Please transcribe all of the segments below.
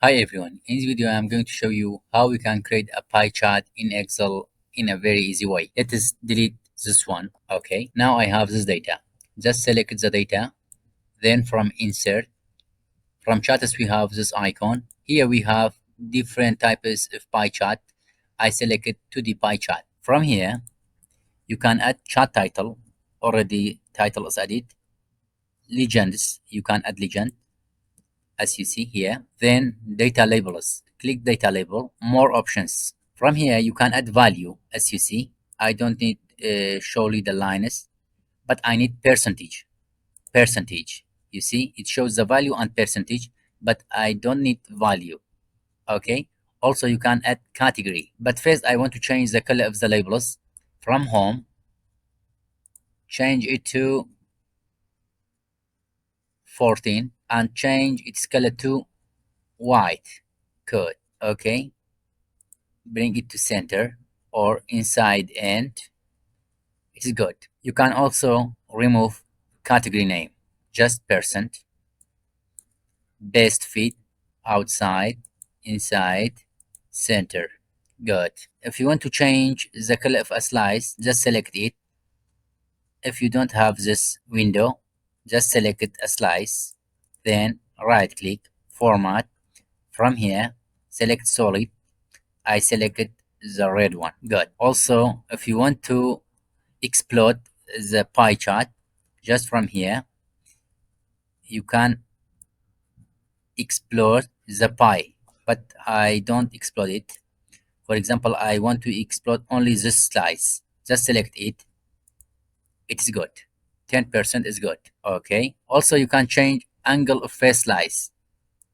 Hi everyone, in this video I'm going to show you how we can create a pie chart in Excel in a very easy way. Let us delete this one. Okay, now I have this data. Just select the data, then from insert, from charts we have this icon. Here we have different types of pie chart. I selected to the pie chart. From here, you can add chart title. Already title is added. Legends, you can add legend as you see here. Then data labels, click data label, more options. From here you can add value as you see. I don't need surely the lines, but I need percentage. You see it shows the value and percentage, but I don't need value. Okay, also you can add category, but first I want to change the color of the labels. From home, change it to 14 and change its color to white. Good. Okay, bring it to center or inside and it's good. You can also remove category name, just percent, best fit, outside, inside, center. Good. If you want to change the color of a slice, just select it. If you don't have this window, just select it a slice, then right click, format. From here, select solid. I selected the red one. Good. Also, if you want to explode the pie chart, just from here, you can explode the pie, but I don't explode it. For example, I want to explode only this slice. Just select it. It's good. 10% is good. Okay. Also, you can change angle of face slice.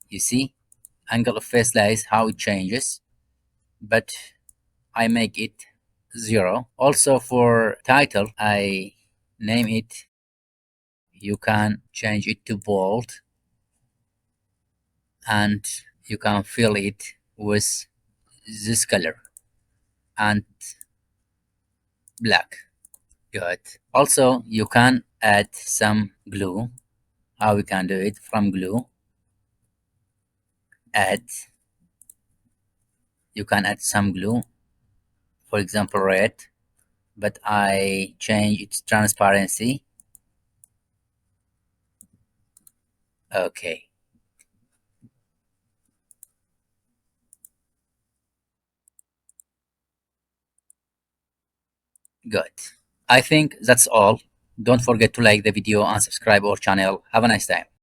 You see, angle of face slice, how it changes, but I make it 0. Also for title, I name it. You can change it to bold and you can fill it with this color and black. Good. Also, you can add some glue. How we can do it? From glue, add. You can add some glue, for example, red, but I change its transparency. Okay, good. I think that's all. Don't forget to like the video and subscribe our channel. Have a nice time.